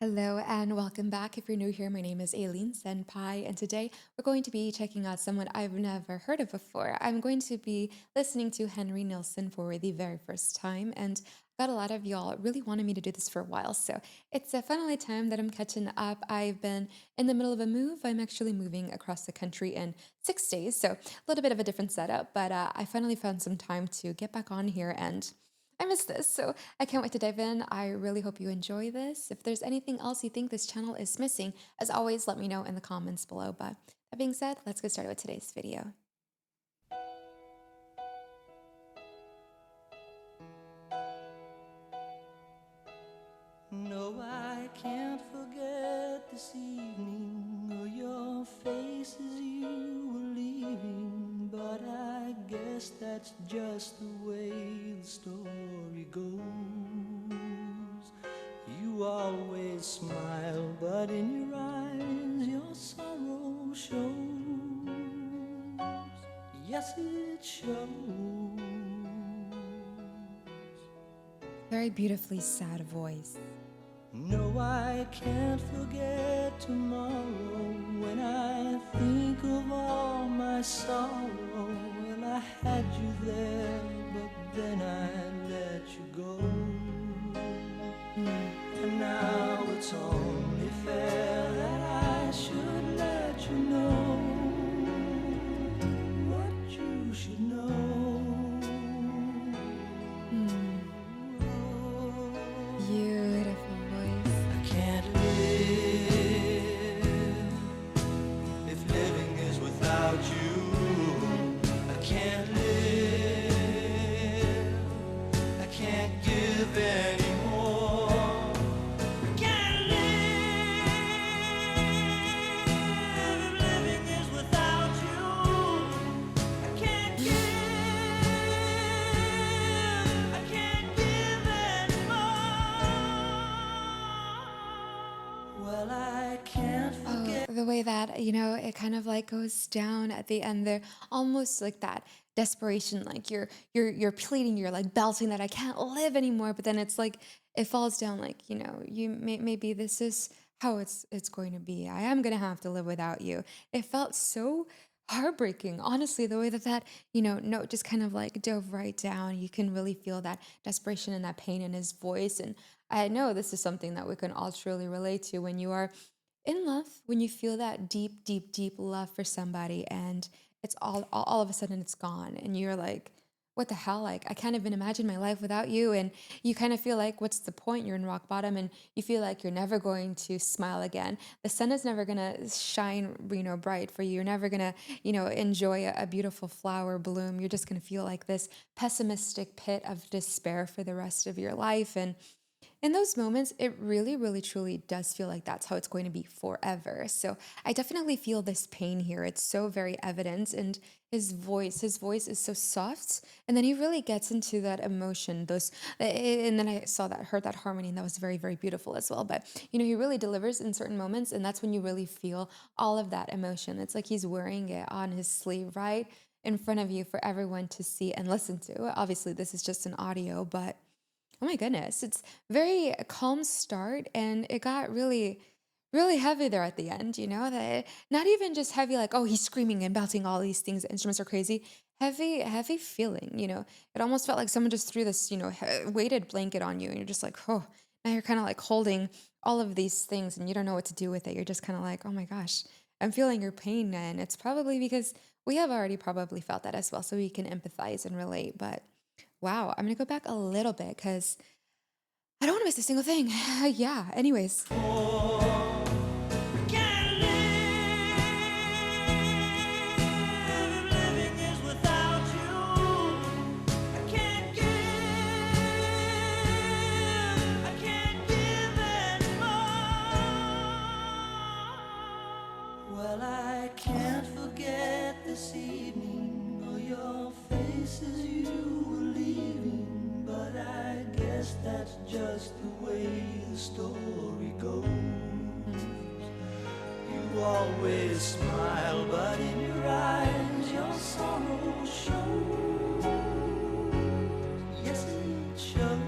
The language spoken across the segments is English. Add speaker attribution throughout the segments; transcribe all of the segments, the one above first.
Speaker 1: Hello and welcome back. If you're new here, my name is Aileen Senpai, and today we're going to be checking out someone I've never heard of before. I'm going to be listening to Henry Nilsson for the very first time, and got a lot of y'all really wanted me to do this for a while, so it's finally time that I'm catching up. I've been in the middle of a move. I'm actually moving across the country in 6 days, so a little bit of a different setup, but I finally found some time to get back on here and I miss this, so I can't wait to dive in. I really hope you enjoy this. If there's anything else you think this channel is missing, as always, let me know in the comments below. But that being said, let's get started with today's video.
Speaker 2: No, I can't forget this evening or your face as you were leaving, but I guess that's just the way the story goes. You always smile, but in your eyes your sorrow shows. Yes, it shows.
Speaker 1: Very beautifully sad voice.
Speaker 2: No, I can't forget tomorrow when I think of all my sorrow. Well, I had you there, but then I let you go. And now it's only fair that I should let you know what you should know.
Speaker 1: Beautiful voice.
Speaker 2: I can't live if living is without you. I can't live. I can't give anymore. I can't live if living is without you. I can't give. I can't give anymore. Well, I can't forget.
Speaker 1: The way that, it kind of like goes down at the end there, almost like that desperation, like you're pleading, you're like belting that I can't live anymore, but then it's like it falls down like, maybe this is how it's going to be. I am going to have to live without you. It felt so heartbreaking, honestly, the way that note just kind of like dove right down. You can really feel that desperation and that pain in his voice. And I know this is something that we can all truly relate to when you are in love, when you feel that deep, deep, deep love for somebody and it's all of a sudden it's gone and you're like, what the hell? Like, I can't even imagine my life without you. And you kind of feel like, what's the point? You're in rock bottom and you feel like you're never going to smile again. The sun is never going to shine, bright for you. You're never going to, enjoy a beautiful flower bloom. You're just going to feel like this pessimistic pit of despair for the rest of your life. And in those moments, it really, really, truly does feel like that's how it's going to be forever. So I definitely feel this pain here. It's so very evident. And his voice is so soft. And then he really gets into that emotion, and then I heard that harmony, and that was very, very beautiful as well. But, he really delivers in certain moments. And that's when you really feel all of that emotion. It's like he's wearing it on his sleeve, right? In front of you for everyone to see and listen to. Obviously, this is just an audio, but oh my goodness, it's very calm start and it got really really heavy there at the end, that not even just heavy like oh he's screaming and belting all these things, the instruments are crazy. Heavy feeling, it almost felt like someone just threw this, weighted blanket on you and you're just like, oh, now you're kind of like holding all of these things and you don't know what to do with it. You're just kind of like, oh my gosh, I'm feeling your pain. And it's probably because we have already probably felt that as well, so we can empathize and relate. But wow, I'm gonna go back a little bit because I don't want to miss a single thing. Yeah, anyways.
Speaker 2: I can't live if living is without you. I can't give. I can't give anymore. Well, I can't forget this evening or your face as you were leaving, but I guess that's just the way the story goes. You always smile, but in your eyes your sorrow shows. Yes, it shows.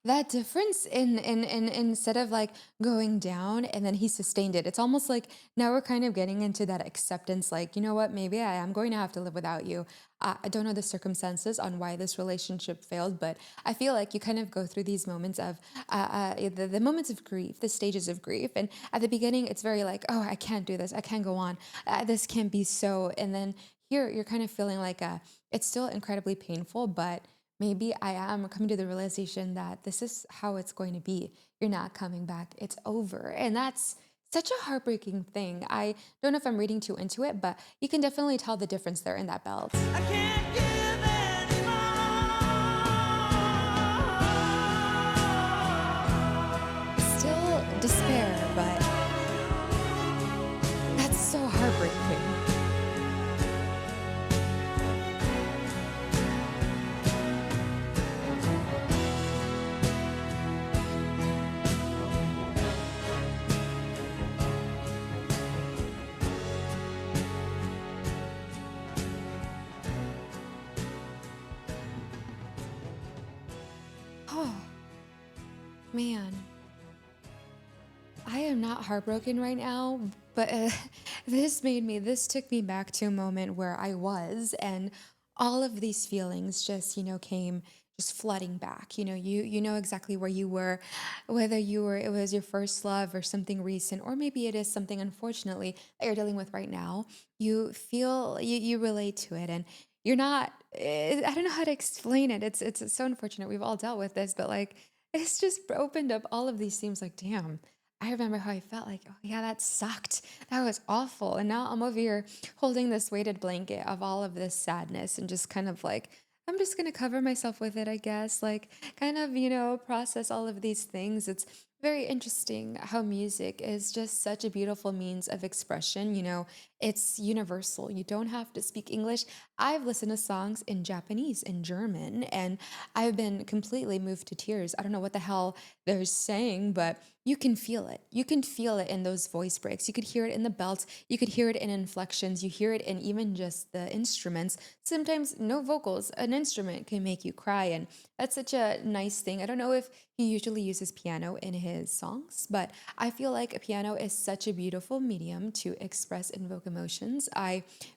Speaker 1: That difference in instead of like going down and then he sustained it. It's almost like now we're kind of getting into that acceptance, like, you know what, maybe I am going to have to live without you. I don't know the circumstances on why this relationship failed, but I feel like you kind of go through these moments of the moments of grief, the stages of grief. And at the beginning, it's very like, oh, I can't do this. I can't go on. This can't be so. And then here you're kind of feeling like it's still incredibly painful, but maybe I am coming to the realization that this is how it's going to be. You're not coming back. It's over. And that's such a heartbreaking thing. I don't know if I'm reading too into it, but you can definitely tell the difference there in that belt.
Speaker 2: I can't give
Speaker 1: Still despair, but that's so heartbreaking. Oh, man. I am not heartbroken right now, but this took me back to a moment where I was, and all of these feelings just, came just flooding back. You know exactly where you were, whether it was your first love or something recent, or maybe it is something unfortunately that you're dealing with right now. You relate to it, and you're not, I don't know how to explain it. It's so unfortunate. We've all dealt with this, but like, it's just opened up all of these themes like, damn. I remember how I felt like, oh yeah, that sucked. That was awful. And now I'm over here holding this weighted blanket of all of this sadness and just kind of like, I'm just going to cover myself with it, I guess. Like, kind of, process all of these things. It's very interesting how music is just such a beautiful means of expression. It's universal. You don't have to speak English. I've listened to songs in Japanese and German, and I've been completely moved to tears. I don't know what the hell they're saying, but you can feel it. You can feel it in those voice breaks. You could hear it in the belts. You could hear it in inflections. You hear it in even just the instruments. Sometimes no vocals, an instrument can make you cry. And that's such a nice thing. I don't know if he usually uses piano in his songs, but I feel like a piano is such a beautiful medium to express and invoke emotions.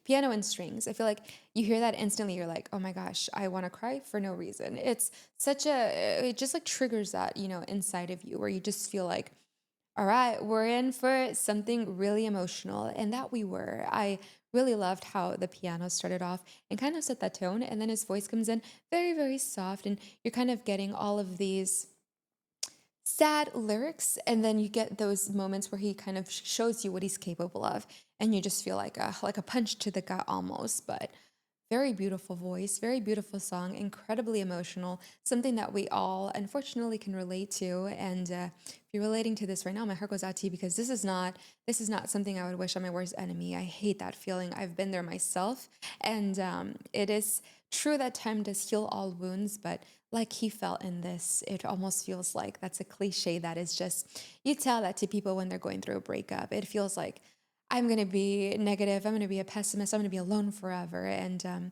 Speaker 1: Piano and strings, I feel like you hear that instantly, you're like, oh my gosh, I want to cry for no reason. It just like triggers that, inside of you where you just feel like, all right, we're in for something really emotional. And that we were. I really loved how the piano started off and kind of set that tone. And then his voice comes in very, very soft. And you're kind of getting all of these sad lyrics. And then you get those moments where he kind of shows you what he's capable of. And you just feel like a punch to the gut almost. But very beautiful voice, very beautiful song, incredibly emotional, something that we all unfortunately can relate to. And if you're relating to this right now, my heart goes out to you because this is not something I would wish on my worst enemy. I hate that feeling. I've been there myself, and it is true that time does heal all wounds, but like he felt in this, it almost feels like that's a cliche that is just you tell that to people when they're going through a breakup. It feels like I'm going to be negative. I'm going to be a pessimist. I'm going to be alone forever. And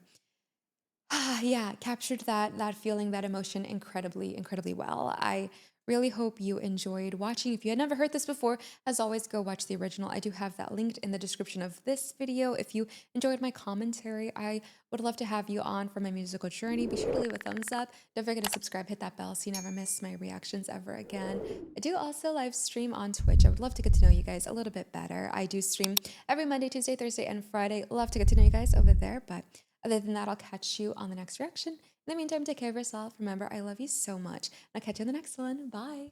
Speaker 1: yeah, captured that feeling, that emotion incredibly, incredibly well. I really hope you enjoyed watching. If you had never heard this before, as always, go watch the original. I do have that linked in the description of this video. If you enjoyed my commentary, I would love to have you on for my musical journey. Be sure to leave a thumbs up. Don't forget to subscribe, hit that bell so you never miss my reactions ever again. I do also live stream on Twitch. I would love to get to know you guys a little bit better. I do stream every Monday, Tuesday, Thursday, and Friday. Love to get to know you guys over there, but other than that, I'll catch you on the next reaction. In the meantime, take care of yourself. Remember, I love you so much. And I'll catch you on the next one. Bye.